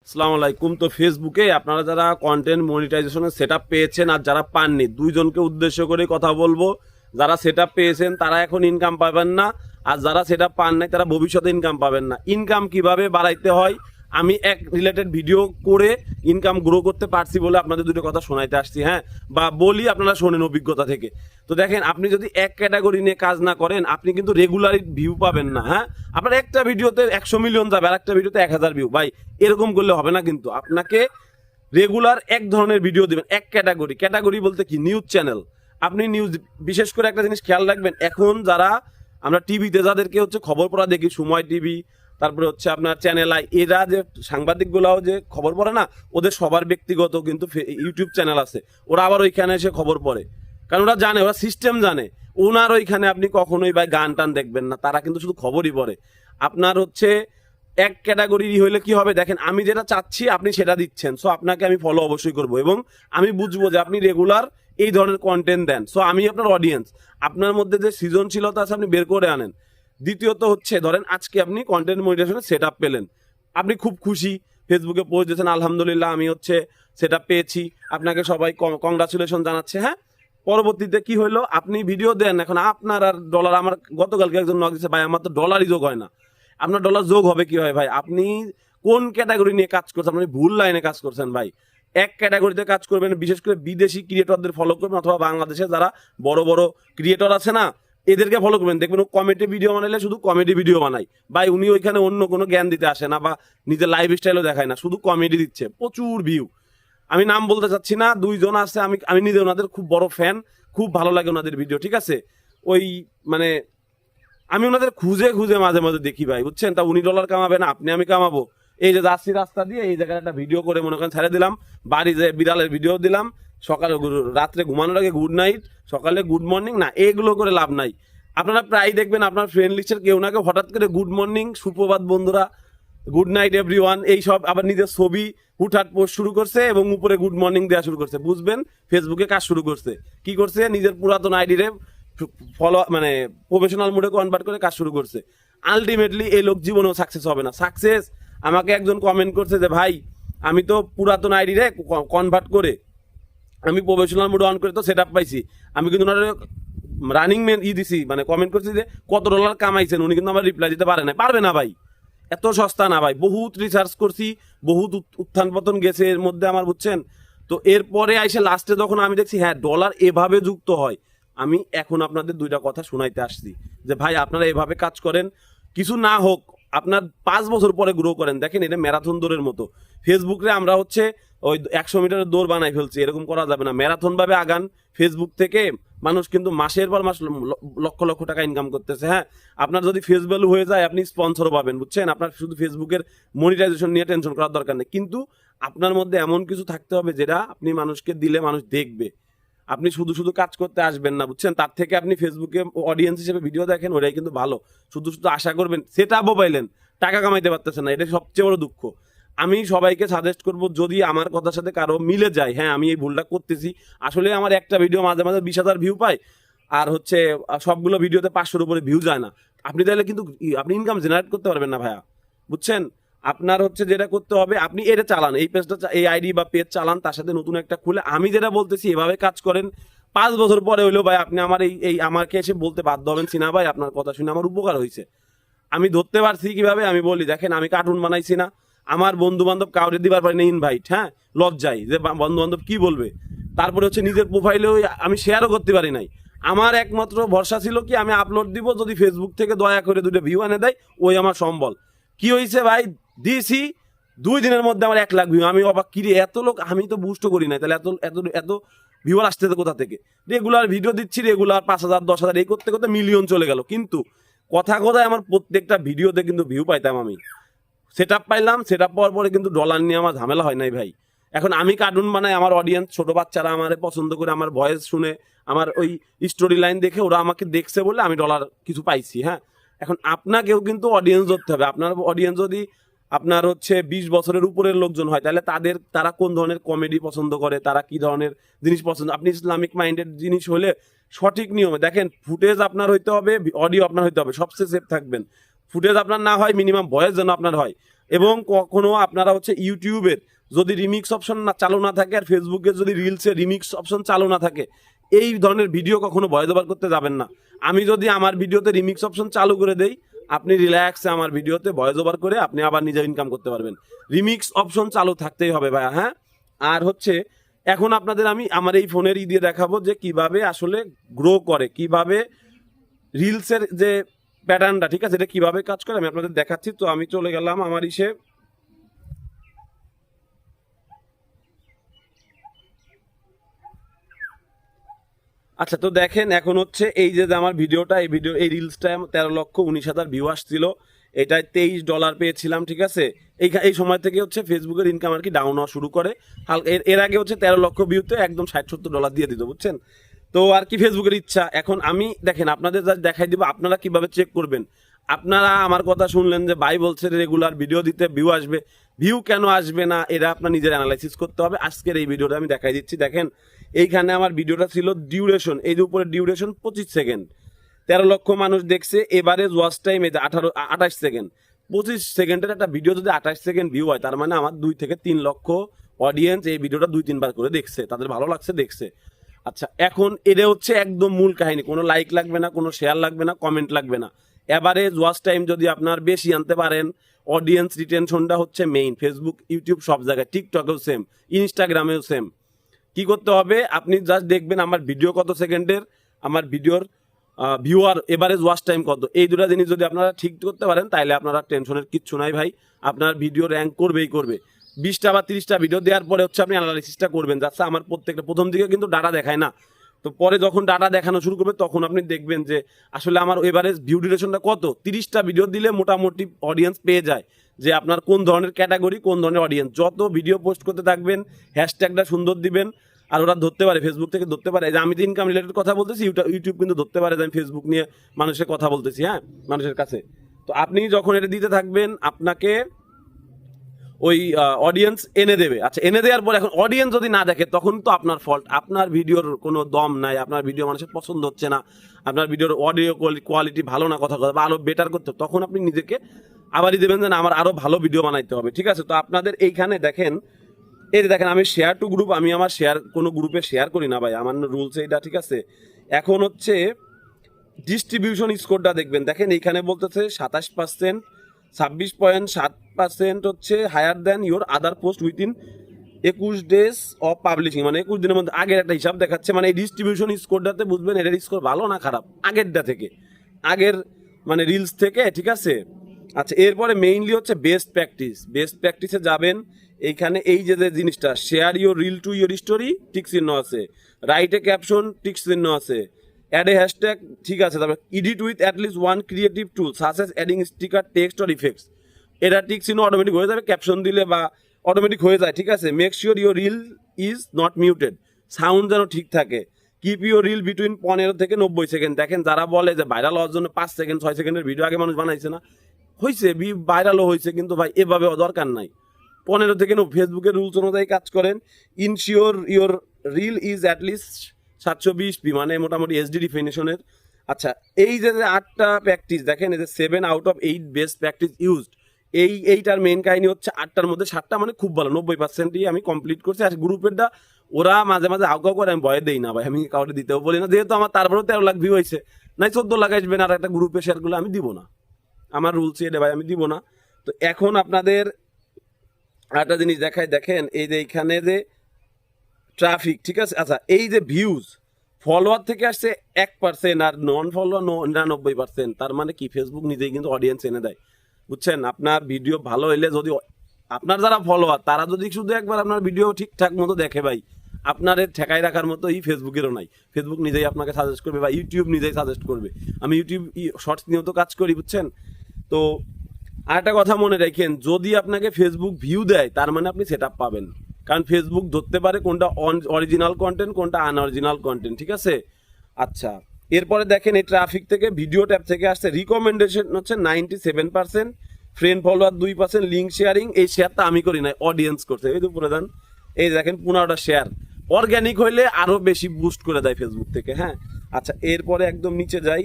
আসসালামু আলাইকুম। তো ফেসবুকে আপনারা যারা কন্টেন্ট মনিটাইজেশনের সেটআপ পেয়েছেন আর যারা পাননি, দুইজনকে উদ্দেশ্য করে কথা বলবো। যারা সেটআপ পেয়েছেন তারা এখন ইনকাম পাবেন না, আর যারা সেটআপ পান নাই তারা ভবিষ্যতে ইনকাম পাবেন না। ইনকাম কিভাবে বাড়াইতে হয় আমি এক রিলেটেড ভিডিও করে ইনকাম গ্রো করতে পারছি বলে আপনাদের দুটো কথা শোনাইতে আসছি, হ্যাঁ, বা বলি আপনারা শোনেন অভিজ্ঞতা থেকে। তো দেখেন, আপনি যদি এক ক্যাটাগরি নিয়ে কাজ না করেন আপনি কিন্তু রেগুলারই ভিউ পাবেন না। হ্যাঁ, আপনার একটা ভিডিওতে 100 মিলিয়ন যাবে আর একটা ভিডিওতে 1000 ভিউ। ভাই এরকম করলে হবে না, কিন্তু আপনাকে রেগুলার এক ধরনের ভিডিও দিবেন, এক ক্যাটাগরি বলতে কি, নিউজ চ্যানেল। আপনি নিউজ, বিশেষ করে একটা জিনিস খেয়াল রাখবেন, এখন যারা আমরা টিভিতে যাদেরকে হচ্ছে খবর পড়া দেখি, সময় টিভি, তারপরে হচ্ছে আপনার চ্যানেল আই, এরা যে সাংবাদিকগুলাও যে খবর পড়ে না, ওদের সবার ব্যক্তিগত কিন্তু ইউটিউব চ্যানেল আছে। ওরা আবার ওইখানে এসে খবর পড়ে, কারণ ওরা জানে, ওরা সিস্টেম জানে। ওনার ওইখানে আপনি কখনোই ভাই গান টান দেখবেন না, তারা কিন্তু শুধু খবরই পড়ে। আপনার হচ্ছে এক ক্যাটাগরি হইলে কি হবে, দেখেন আমি যেটা চাচ্ছি আপনি সেটা দিচ্ছেন, সো আপনাকে আমি ফলো অবশ্যই করব, এবং আমি বুঝবো যে আপনি রেগুলার এই ধরনের কন্টেন্ট দেন। সো আমি আপনার অডিয়েন্স, আপনার মধ্যে যে সৃজনশীলতা আছে আপনি বের করে আনেন। দ্বিতীয়ত হচ্ছে, ধরেন আজকে আপনি কন্টেন্ট মনিটাইজেশনের সেট আপ পেলেন, আপনি খুব খুশি, ফেসবুকে পোস্ট দিয়েছেন, আলহামদুলিল্লাহ আমি হচ্ছে সেট আপ পেয়েছি, আপনাকে সবাই কংগ্রাচুলেশন জানাচ্ছে। হ্যাঁ, পরবর্তীতে কি হলো, আপনি ভিডিও দেন, এখন আপনার আর ডলার, আমার গতকালকে একজন নক দিচ্ছে, ভাই আমার তো ডলারই যোগ হয় না। আপনার ডলার যোগ হবে কি হয় ভাই, আপনি কোন ক্যাটাগরি নিয়ে কাজ করছেন, আপনি ভুল লাইনে কাজ করছেন ভাই। এক ক্যাটাগরিতে কাজ করবেন, বিশেষ করে বিদেশি ক্রিয়েটরদের ফলো করবেন, অথবা বাংলাদেশে যারা বড় বড় ক্রিয়েটর আছে না, এদেরকে ফলো করবেন। দেখবেন ও কমেডি ভিডিও বানাইলে শুধু কমেডি ভিডিও বানাই ভাই, উনি ওইখানে অন্য কোনো জ্ঞান দিতে আসে না বা নিজের লাইফ স্টাইলও দেখায় না, শুধু কমেডি দিচ্ছে, প্রচুর ভিউ। আমি নাম বলতে চাচ্ছি না, দুইজন আছে, আমি আমি নিজে ওনাদের খুব বড় ফ্যান, খুব ভালো লাগে ওনাদের ভিডিও, ঠিক আছে। ওই মানে আমি ওনাদের খুঁজে খুঁজে মাঝে মাঝে দেখি ভাই, বুঝছেন। তা উনি ডলার কামাবেন, আপনি আমি কামাবো। এই যে যাচ্ছি রাস্তা দিয়ে, এই জায়গায় একটা ভিডিও করে মনে করেন ছেড়ে দিলাম, বাড়ি যে বিড়ালের ভিডিও দিলাম, সকালে রাত্রে ঘুমানোর আগে গুড নাইট, সকালে গুড মর্নিং, না এগুলো করে লাভ নাই। আপনারা প্রায় দেখবেন আপনার ফ্রেন্ড লিস্টের কেউ না কেউ হঠাৎ করে গুড মর্নিং, সুপ্রভাত বন্ধুরা, গুড নাইট এভরিওয়ান, এইসব আবার নিজের ছবি হুটহাট পোস্ট শুরু করছে এবং উপরে গুড মর্নিং দেওয়া শুরু করছে। বুঝবেন ফেসবুকে কাজ শুরু করছে, কি করছে, নিজের পুরাতন আইডিরে ফলো মানে প্রফেশনাল মোডে কনভার্ট করে কাজ শুরু করছে। আলটিমেটলি এই লোক জীবনেও সাকসেস হবে না। সাকসেস, আমাকে একজন কমেন্ট করছে যে ভাই আমি তো পুরাতন আইডিরে কনভার্ট করে আমি প্রফেশনাল মোড অন করে তো সেট আপ পাইছি, আমি কিন্তু ওনার রানিং মেন দিছি, মানে কমেন্ট করছি যে কত ডলার কামাইছেন, উনি কিন্তু আমার রিপ্লাই দিতে পারে না, পারবে না ভাই, এত সস্তা না ভাই। বহুত রিসার্চ করছি, বহুত উত্থান পতন গেছে এর মধ্যে আমার, বুঝছেন। তো এরপরে আইসে লাস্টে যখন আমি দেখছি হ্যাঁ ডলার এভাবে যুক্ত হয়, আমি এখন আপনাদের দুইটা কথা শোনাইতে আসছি যে ভাই আপনারা এভাবে কাজ করেন, কিছু না হোক আপনার 5 বছর পরে গ্রো করেন। দেখেন এটা ম্যারাথন দৌড়ের মতো। ফেসবুকে আমরা হচ্ছে ওই 100 মিটারের দৌড় বানাই ফেলছি, এরকম করা যাবে না। ম্যারাথন ভাবে আগান। ফেসবুক থেকে মানুষ কিন্তু মাসের পর মাস লক্ষ লক্ষ টাকা ইনকাম করতেছে। হ্যাঁ, আপনার যদি ফেস ভ্যালু হয়ে যায় আপনি স্পন্সরও পাবেন, বুঝছেন। আপনার শুধু ফেসবুকের মনিটাইজেশন নিয়ে টেনশন করার দরকার নেই, কিন্তু আপনার মধ্যে এমন কিছু থাকতে হবে যেটা আপনি মানুষকে দিলে মানুষ দেখবে। আপনি শুধু শুধু কাজ করতে আসবেন না, বুঝছেন। তার থেকে আপনি ফেসবুকে অডিয়েন্স হিসেবে ভিডিও দেখেন, ওটাই কিন্তু ভালো। শুধু শুধু আশা করবেন, সেটা পাইলেন, টাকা কামাইতে পারতেছেন না, এটা সবচেয়ে বড় দুঃখ। আমি সবাইকে সাজেস্ট করব, যদি আমার কথার সাথে কারো মিলে যায়, হ্যাঁ আমি এই ভুলটা করতেছি, আসলে আমার একটা ভিডিও মাঝে মাঝে 20,000 ভিউ পায়, আর হচ্ছে সবগুলো ভিডিওতে 500-র উপরে ভিউ যায় না। আপনি তাহলে কিন্তু আপনি ইনকাম জেনারেট করতে পারবেন না ভাইয়া, বুঝছেন। আপনার হচ্ছে যেটা করতে হবে, আপনি এটা চালান, এই পেজটা, এই আইডি বা পেজ চালান, তার সাথে নতুন একটা খুলে, আমি যেটা বলতেছি এভাবে কাজ করেন। 5 বছর পরে হইলো ভাই আপনি আমার এই আমাকে এসে বলতে বাধ্য হবেন, সিনা ভাই আপনার কথা শুনে আমার উপকার হয়েছে। আমি ধরতে পারছি কিভাবে, আমি বলি দেখেন, আমি কার্টুন বানাইছি না, আমার বন্ধু বান্ধব কাউরে দিবার পারি না ইনভাইট, হ্যাঁ লজ্জাই যে বন্ধু বান্ধব কি বলবে। তারপরে হচ্ছে নিজের প্রোফাইলেও আমি শেয়ারও করতে পারি নাই। আমার একমাত্র ভরসা ছিল কি, আমি আপলোড দিব, যদি ফেসবুক থেকে দয়া করে 2টা ভিউ এনে দেয়, ওই আমার সম্বল। কি হয়েছে ভাই, দিয়েছি 2 দিনের মধ্যে আমার 1 লাখ ভিউ। আমি অবাক, কিরে এত লোক, আমি তো বুস্টও করি নাই, তাহলে এত এত এত ভিউয়ার আসতেছে কোথা থেকে। রেগুলার ভিডিও দিচ্ছি, রেগুলার 5,000 10,000 এই করতে করতে মিলিয়ন চলে গেল। কিন্তু কথা কথায় আমার প্রত্যেকটা ভিডিওতে কিন্তু ভিউ পাইতাম আমি, সেট আপ পাইলাম, সেট আপ পাওয়ার পরে কিন্তু ডলার নিয়ে আমার ঝামেলা হয় নাই ভাই। এখন আমি কার্টুন বানাই, আমার অডিয়েন্স ছোট বাচ্চারা আমার পছন্দ করে, আমার ভয়েস শুনে, আমার ওই স্টোরি লাইন দেখে ওরা আমাকে দেখছে বলে আমি ডলার কিছু পাইছি। হ্যাঁ, এখন আপনাকেও কিন্তু অডিয়েন্স ধরতে হবে। আপনার অডিয়েন্স যদি আপনার হচ্ছে 20 বছরের উপরের লোকজন হয়, তাহলে তারা কোন ধরনের কমেডি পছন্দ করে, তারা কি ধরনের জিনিস পছন্দ, আপনি ইসলামিক মাইন্ডেড জিনিস হলে সঠিক নিয়মে দেখেন, ফুটেজ আপনার হইতে হবে, অডিও আপনার হইতে হবে, সবচেয়ে সেফ থাকবেন। ফুটেজ আপনার না হয়, মিনিমাম ভয়েস যেন আপনার হয়। এবং কখনো আপনারা হচ্ছে ইউটিউবের যদি রিমিক্স অপশন না চালু না থাকে আর ফেসবুকে যদি রিলসের রিমিক্স অপশন চালু না থাকে, এই ধরনের ভিডিও কখনো ভয়েস ওভার করতে যাবেন না। আমি যদি আমার ভিডিওতে রিমিক্স অপশন চালু করে দেই, আপনি রিল্যাক্সে আমার ভিডিওতে ভয়েস ওভার করে আপনি আবার নিজে ইনকাম করতে পারবেন। রিমিক্স অপশন চালু থাকতেই হবে ভাইয়া, হ্যাঁ। আর হচ্ছে এখন আপনাদের আমি আমার এই ফোনের দিয়ে দেখাবো যে কিভাবে আসলে গ্রো করে, কিভাবে রিলসের যে প্যাটার্নটা, ঠিক আছে, এটা কিভাবে কাজ করে আমি আপনাদের দেখাচ্ছি। তো আমি চলে গেলাম আমার ইসে, আচ্ছা। তো দেখেন এখন হচ্ছে এই যে আমার ভিডিওটা, এই রিলসটা 13,19,000 ভিউ আসছিল, এটায় $23 পেয়েছিলাম, ঠিক আছে। এই সময় থেকে হচ্ছে ফেসবুকের ইনকাম আর কি ডাউন হওয়া শুরু করে। হালকা এর আগে হচ্ছে 13 লক্ষ ভিউতে একদম $60-70 দিয়ে দিত, বুঝছেন। তো আর কি ফেসবুকের ইচ্ছা। এখন আমি দেখেন আপনাদের যা দেখাই দিব, আপনারা কিভাবে চেক করবেন। আপনারা আমার কথা শুনলেন যে ভাই বলছে রেগুলার ভিডিও দিতে ভিউ আসবে, ভিউ কেন আসবে না এটা আপনার নিজের অ্যানালাইসিস করতে হবে। আজকের এই ভিডিওটা আমি দেখাই দিচ্ছি। দেখেন এইখানে আমার ভিডিওটা ছিল ডিউরেশন, এই যে উপরে ডিউরেশন 25 সেকেন্ড, 13 লক্ষ মানুষ দেখছে। এবারে ওয়াচ টাইম এই যে 28 সেকেন্ড। 25 সেকেন্ডের একটা ভিডিও যদি 28 সেকেন্ড ভিউ হয়, তার মানে আমার 2 থেকে 3 লক্ষ অডিয়েন্স এই ভিডিওটা 2-3 বার করে দেখছে, তাদের ভালো লাগছে, দেখছে। আচ্ছা, এখন এটা হচ্ছে একদম মূল কাহিনী। কোনো লাইক লাগবে না, কোনো শেয়ার লাগবে না, কমেন্ট লাগবে না। এভারেজ ওয়াচ টাইম যদি আপনার বেশি আনতে পারেন, অডিয়েন্স রিটেনশনটা হচ্ছে মেইন। ফেসবুক, ইউটিউব সব জায়গায়, টিকটকেও সেম, ইনস্টাগ্রামেও সেম। কি করতে হবে, আপনি জাস্ট দেখবেন আমার ভিডিও কত সেকেন্ডের, আমার ভিডিওর ভিউয়ার এভারেজ ওয়াচ টাইম কত। এই দুটো জিনিস যদি আপনারা ঠিক করতে পারেন, তাহলে আপনারা টেনশনের কিচ্ছু নাই ভাই। আপনার ভিডিও র্যাঙ্ক করবেই করবে। 20টা বা 30টা ভিডিও দেওয়ার পরে হচ্ছে আপনি অ্যানালাইসিসটা করবেন। যাচ্ছে আমার প্রত্যেকটা প্রথম দিকে কিন্তু ডাটা দেখায় না, তো পরে যখন ডাটা দেখানো শুরু করবে তখন আপনি দেখবেন যে আসলে আমার এভারেজ ভিউ ডিউরেশনটা কত। 30টা ভিডিও দিলে মোটামুটি অডিয়েন্স পেয়ে যায় যে আপনার কোন ধরনের ক্যাটাগরি, কোন ধরনের অডিয়েন্স। যত ভিডিও পোস্ট করতে থাকবেন, হ্যাশট্যাগটা সুন্দর দিবেন, আর ওরা ধরতে পারে, ফেসবুক থেকে ধরতে পারে যে আমি তো ইনকাম রিলেটেড কথা বলতেছি, ইউটিউব কিন্তু ধরতে পারে যে আমি ফেসবুক নিয়ে মানুষের কথা বলতেছি, হ্যাঁ, মানুষের কাছে। তো আপনি যখন এটা দিতে থাকবেন, আপনাকে ওই অডিয়েন্স এনে দেবে। আচ্ছা, এনে দেওয়ার পর এখন অডিয়েন্স যদি না দেখে, তখন তো আপনার ফল্ট, আপনার ভিডিওর কোনো দম নাই, আপনার ভিডিও মানুষের পছন্দ হচ্ছে না, আপনার ভিডিওর অডিও কোয়ালিটি ভালো না, কথা বা আরো বেটার করতে, তখন আপনি নিজেকে আবারই দেবেন যে আমার আরো ভালো ভিডিও বানাইতে হবে, ঠিক আছে। তো আপনাদের এইখানে দেখেন, এই যে দেখেন আমি শেয়ার টু গ্রুপ, আমি আমার শেয়ার কোনো গ্রুপে শেয়ার করি না ভাই, আমার রুলস এইটা, ঠিক আছে। এখন হচ্ছে ডিস্ট্রিবিউশন স্কোরটা দেখবেন, দেখেন এইখানে বলতেছে 27%, 26.7% হচ্ছে higher than your other post within 21 days of publishing, মানে 21 দিনের মধ্যে। আগের একটা হিসাব দেখাচ্ছে, মানে এই ডিস্ট্রিবিউশন স্কোরটাতে বুঝবেন এটার স্কোর ভালো না খারাপ, আগেরটা থেকে, আগের মানে রিলস থেকে, ঠিক আছে। আচ্ছা, এরপরে মেইনলি হচ্ছে বেস্ট প্র্যাকটিস। বেস্ট প্র্যাকটিসে যাবেন, এইখানে এই যে জিনিসটা, share your reel to your story, tick চিহ্ন আছে, রাইট এ ক্যাপশন, টিক চিহ্ন আছে, অ্যাড এ হ্যাশট্যাগ, ঠিক আছে। তারপর edit with at least one creative tool such as adding sticker, text or effects, এটা টিক চিহ্ন অটোমেটিক হয়ে যাবে, ক্যাপশন দিলে বা অটোমেটিক হয়ে যায়, ঠিক আছে। Make sure your reel is not muted, sound যেন ঠিক থাকে। কিপ ইউর রিল বিটুইন 15 থেকে 90 সেকেন্ড। দেখেন যারা বলে যে ভাইরাল হওয়ার জন্য 5 সেকেন্ড 6 সেকেন্ডের ভিডিও আগে মানুষ বানাইছে না, হয়েছে ভাইরালও হয়েছে, কিন্তু ভাই এভাবে দরকার নাই। 15 থেকে ফেসবুকের রুলস অনুযায়ী কাজ করেন। Ensure your reel is at least 720p, মানে মোটামুটি এইচডি ডিফিনিশনের। আচ্ছা, এই যে 8টা প্র্যাকটিস দেখেন, এই যে 7 out of 8 best practice used, এইটার মেইন কাহিনী হচ্ছে 8টার মধ্যে 7টা মানে খুব ভালো, 90%ই আমি কমপ্লিট করছি। আর গ্রুপেরটা ওরা মাঝে মাঝে আউকাও করে, আমি ভয় দেই না ভাই, আমি কাউকে দিতেও বলি না, যেহেতু আমার তারপরেও 13 লাখ ভিউ হয়েছে, নাই 14 লাখ আসবেন আর একটা গ্রুপে শেয়ার করলে আমি দিব না, আমার রুলস এটা ভাই, আমি দিব না। তো এখন আপনাদের আরেকটা জিনিস দেখায়, দেখেন এই যে এইখানে যে ট্রাফিক, ঠিক আছে। আচ্ছা, এই যে ভিউজ, ফলোয়ার থেকে আসছে 1% আর নন ফলোয়ার 99%, তার মানে কি ফেসবুক নিজেই কিন্তু অডিয়েন্স এনে দেয়, বুঝছেন। আপনার ভিডিও ভালো হইলে, যদি আপনার যারা ফলোয়ার তারা যদি শুধু একবার আপনার ভিডিও ঠিকঠাক মতো দেখে ভাই, আপনার ঠেকায় রাখার মতো এই ফেসবুকেরও নাই। ফেসবুক নিজেই আপনাকে সাজেস্ট করবে বা ইউটিউব নিজেই সাজেস্ট করবে। আমি ইউটিউব শর্টস নিয়েও তো কাজ করি, বুঝছেন। তো আরেকটা কথা মনে রাখেন, যদি আপনাকে ফেসবুক ভিউ দেয়, তার মানে আপনি সেট আপ পাবেন, কারণ ফেসবুক ধরতে পারে কোনটা অরিজিনাল কন্টেন্ট, কোনটা আনঅরিজিনাল কন্টেন্ট, ঠিক আছে। আচ্ছা, এরপরে দেখেন এই ট্রাফিক থেকে, ভিডিও ট্যাব থেকে আসছে, রিকমেন্ডেশন হচ্ছে 97%, ফ্রেন্ড ফলোয়ার 2%, লিঙ্ক শেয়ারিং, এই শেয়ারটা আমি করি না, অডিয়েন্স করছে। এই তো প্রধান, এই দেখেন 15টা শেয়ার, অর্গ্যানিক হইলে আরো বেশি বুস্ট করে দেয় ফেসবুক থেকে, হ্যাঁ। আচ্ছা, এরপরে একদম নিচে যাই,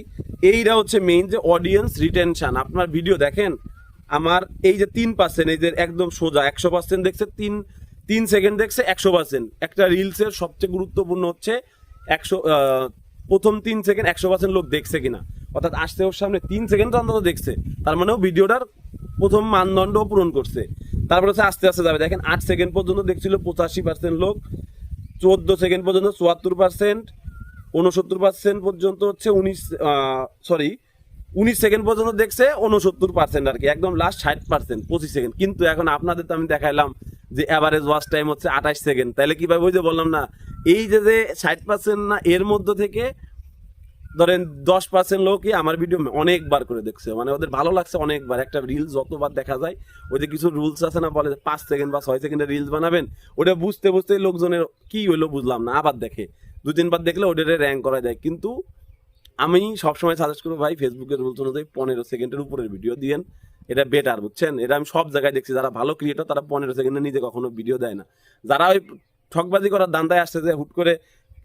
এইটা হচ্ছে মেইন যে অডিয়েন্স রিটেনশন। আপনার ভিডিও দেখেন আমার এই যে 3%, এই যে একদম সোজা 100% দেখছে, 3 সেকেন্ড দেখছে 100%। একটা রিলসের সবচেয়ে গুরুত্বপূর্ণ হচ্ছে 100 প্রথম 3 সেকেন্ড 100% লোক দেখছে কিনা, অর্থাৎ আসতে ওর সামনে 3 সেকেন্ড অন্তত দেখছে, তার মানে ও ভিডিওটার প্রথম মানদণ্ড পূরণ করছে। তারপরে হচ্ছে আস্তে আস্তে যাবে, দেখেন 8 সেকেন্ড পর্যন্ত দেখছিল 85% লোক, 14 সেকেন্ড পর্যন্ত 74%, 69% পর্যন্ত হচ্ছে 19 সেকেন্ড পর্যন্ত দেখছে 69% আর কি, একদম লাস্ট 60% 25 সেকেন্ড। কিন্তু এখন আপনাদের তো আমি দেখাইলাম যে অ্যাভারেজ ওয়াচ টাইম হচ্ছে 28 সেকেন্ড, তাহলে কিভাবে ওই যে বললাম না, এই যে 60% না, এর মধ্যে থেকে ধরেন 10% লোকই আমার ভিডিও অনেকবার করে দেখছে, মানে ওদের ভালো লাগছে অনেকবার। একটা রিলস যতবার দেখা যায়, ওই যে কিছু রুলস আছে না, বলে 5 সেকেন্ড বা 6 সেকেন্ডের রিলস বানাবেন, ওটা বুঝতে বুঝতে লোকজনের কি হইলো বুঝলাম না, আবার দেখে 2-3 বার দেখলে ওদের র্যাঙ্ক করা যায়। কিন্তু আমি সবসময় সাজেস্ট করবো ভাই, ফেসবুকের রুলস অনুযায়ী 15 সেকেন্ডের উপরের ভিডিও দিয়েন, এটা বেটার, বুঝছেন? এটা আমি সব জায়গায় দেখছি, যারা ভালো ক্রিয়েটর তারা 15 সেকেন্ডে নিজে কখনো ভিডিও দেয় না। যারা ওই ঠকবাজি করার দান্দায় আসছে যে হুট করে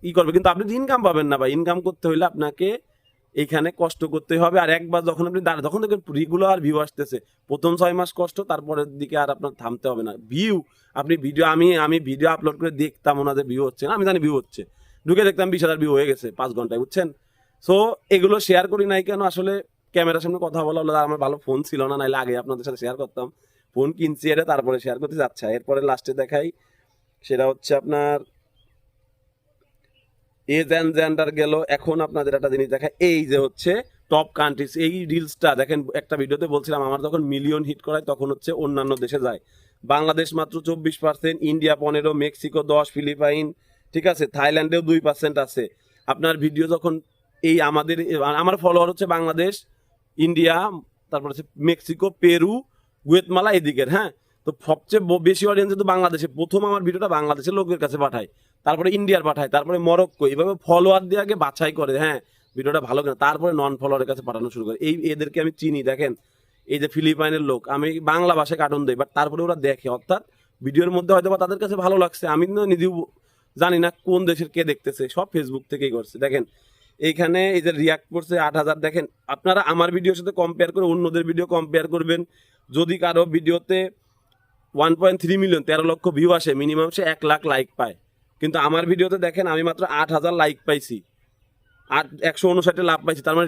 ই করবে, কিন্তু আপনি ইনকাম পাবেন না ভাই। ইনকাম করতে হইলে আপনাকে এইখানে কষ্ট করতে হবে। আর একবার যখন আপনি যখন দেখবেন রেগুলার ভিউ আসতেছে, প্রথম 6 মাস কষ্ট, তারপরের দিকে আর আপনার থামতে হবে না। ভিউ আপনি ভিডিও, আমি ভিডিও আপলোড করে দেখতাম ওনাদের ভিউ হচ্ছে না, আমি জানি ভিউ হচ্ছে, ঢুকে দেখতাম 20,000 ভিউ হয়ে গেছে 5 ঘন্টায়, বুঝছেন? সো এগুলো শেয়ার করি নাই কেন, আসলে ক্যামেরার সামনে কথা বলা হলো, আমার ভালো ফোন ছিল না, নাইলে আগে আপনাদের সাথে শেয়ার করতাম। ফোন কিনছি এটা, তারপরে শেয়ার করতে যাচ্ছে। এরপরে লাস্টে দেখাই, সেটা হচ্ছে আপনার এজ অ্যান্ড জেন্ডার গেল। এখন আপনাদের একটা জিনিস দেখায়, এই যে হচ্ছে টপ কান্ট্রিজ, এই রিলসটা দেখেন, একটা ভিডিওতে বলছিলাম আমার যখন মিলিয়ন হিট করায় তখন হচ্ছে অন্যান্য দেশে যায়। বাংলাদেশ মাত্র 24%, ইন্ডিয়া 15, মেক্সিকো 10, ফিলিপাইন, ঠিক আছে, থাইল্যান্ডেও 2% আছে। আপনার ভিডিও যখন এই আমার ফলোয়ার হচ্ছে বাংলাদেশ, ইন্ডিয়া, তারপর হচ্ছে মেক্সিকো, পেরু, গুয়েতমালা এদিকের, হ্যাঁ। তো সবচেয়ে বেশি অডিয়েন্স তো বাংলাদেশে, প্রথম আমার ভিডিওটা বাংলাদেশের লোকের কাছে পাঠায়, তারপরে ইন্ডিয়ার পাঠায়, তারপরে মরক্কো, এইভাবে ফলোয়ার দিয়ে আগে বাছাই করে, হ্যাঁ ভিডিওটা ভালো কিনা, তারপরে নন ফলোয়ারের কাছে পাঠানো শুরু করে। এদেরকে আমি চিনি, দেখেন এই যে ফিলিপাইনের লোক, আমি বাংলা ভাষায় কার্টুন দেই, বাট তারপরে ওরা দেখে, অর্থাৎ ভিডিওর মধ্যে হয়তো বা তাদের কাছে ভালো লাগছে, আমি নিজেও জানি না কোন দেশের কে দেখতেছে, সব ফেসবুক থেকেই করছে। দেখেন এইখানে এই যে রিয়াক্ট করছে 8,000, দেখেন আপনারা আমার ভিডিওর সাথে কম্পেয়ার করে অন্যদের ভিডিও কম্পেয়ার করবেন। যদি কারো ভিডিওতে 1.3 মিলিয়ন 13 লক্ষ ভিউ আসে, মিনিমাম সে 1 লাখ লাইক পায়, কিন্তু আমার ভিডিওতে দেখেন আমি মাত্র 8,000 লাইক পাইছি, 159 লাভ পাইছি। তার মানে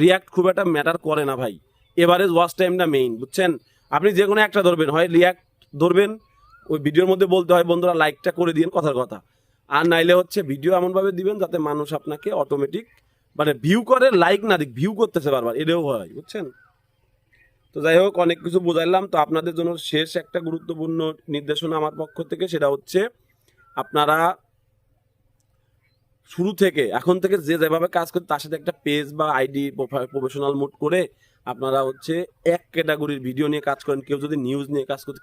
রিয়াক্ট খুব একটা ম্যাটার করে না ভাই, এভারেজ ওয়াচ টাইমটা মেইন, বুঝছেন? আপনি যে কোনো একটা ধরবেন, হয় রিয়াক্ট ধরবেন, ওই ভিডিওর মধ্যে বলতে হয় বন্ধুরা লাইকটা করে দিন, কথার কথা। আর নাইলে হচ্ছে ভিডিও এমনভাবে দিবেন যাতে মানুষ আপনাকে অটোমেটিক মানে ভিউ করে, লাইক না দিক, ভিউ করতেছে বারবার, এটাও হয়, বুঝছেন? তো যাই হোক, অনেক কিছু বুঝাইলাম। তো আপনাদের জন্য শেষ একটা গুরুত্বপূর্ণ নির্দেশনা আমার পক্ষ থেকে, সেটা হচ্ছে আপনারা শুরু থেকে এখন থেকে যে যেভাবে কাজ করতে, তার সাথে একটা পেজ বা আইডি প্রফেশনাল মোড করে আপনারা হচ্ছে এক ক্যাটাগরির ভিডিও নিয়ে কাজ করেন। কেউ যদি নিউজ নিয়ে কাজ করতে,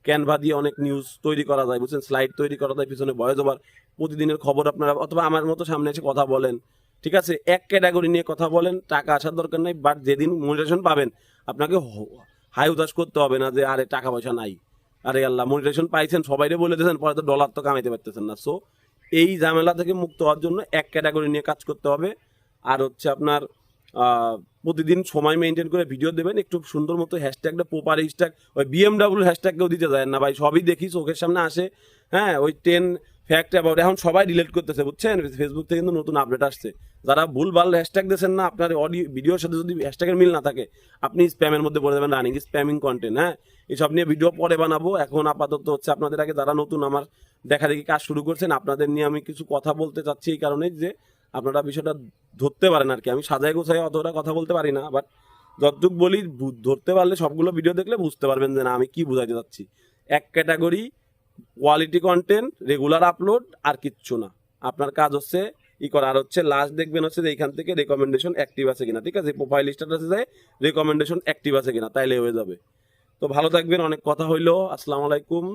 ক্যানভা দিয়ে অনেক নিউজ তৈরি করা যায়, বুঝছেন? স্লাইড তৈরি করা যায়, পিছনে ভয়েস ওভার, প্রতিদিনের খবর আপনারা, অথবা আমার মতো সামনে এসে কথা বলেন, ঠিক আছে? এক ক্যাটাগরি নিয়ে কথা বলেন, টাকা আসার দরকার নাই, বাট যেদিন মনিটাইজেশন পাবেন আপনাকে হাই উদাস করতে হবে না যে আরে টাকা পয়সা নাই, আরে আল্লাহ মনিটাইজেশন পাইছেন সবাইরে বলে দিয়েছেন, পরে তো ডলার তো কামাইতে পারতেছেন না। সো এই ঝামেলা থেকে মুক্ত হওয়ার জন্য এক ক্যাটাগরি নিয়ে কাজ করতে হবে। আর হচ্ছে আপনার প্রতিদিন সময় মেনটেন করে ভিডিও দেবেন, একটু সুন্দর মতো হ্যাশট্যাগটা, প্রপার হ্যাশট্যাগ, ওই বিএমডাব্লিউ হ্যাশট্যাগকেও দিতে যায় না ভাই, সবই দেখি চোখের সামনে আসে, হ্যাঁ। ওই 10 ফ্যাক্ট অ্যাবাউট এখন সবাই ডিলিট করতেছে, বুঝছেন? ফেসবুক থেকে কিন্তু নতুন আপডেট আসছে, যারা ভুলভাল হ্যাশট্যাগ দিয়েছেন না, আপনার অডিও ভিডিওর সাথে যদি হ্যাশট্যাগের মিল না থাকে, আপনি স্প্যামের মধ্যে পড়ে যাবেন, রানিং স্প্যামিং কন্টেন্ট, হ্যাঁ। এইসব নিয়ে ভিডিও পরে বানাবো, এখন আপাতত হচ্ছে আপনাদের আগে যারা নতুন আমার দেখা দেখি কাজ শুরু করছেন, আপনাদের নিয়ে আমি কিছু কথা বলতে চাচ্ছি, এই কারণে যে আপনারা বিষয়টা ধরতে পারেন আর কি। আমি সাজায় গোছায় অতটা কথা বলতে পারি না, বাট যতটুকু বলি ধরতে পারলে, সবগুলো ভিডিও দেখলে বুঝতে পারবেন যে না আমি কি বুঝাইতে চাচ্ছি। এক category, quality content, regular upload, আর কিচ্ছু না। আপনার কাজ হচ্ছে ই করা। আর হচ্ছে লাস্ট দেখবেন হচ্ছে যে এইখান থেকে রেকমেন্ডেশন অ্যাক্টিভ আছে কিনা, ঠিক আছে? প্রোফাইল স্ট্যাটাসে যায় রেকমেন্ডেশন অ্যাক্টিভ আছে কিনা, তাইলে হয়ে যাবে। তো ভালো থাকবেন, অনেক কথা হইলো, আসসালামু আলাইকুম।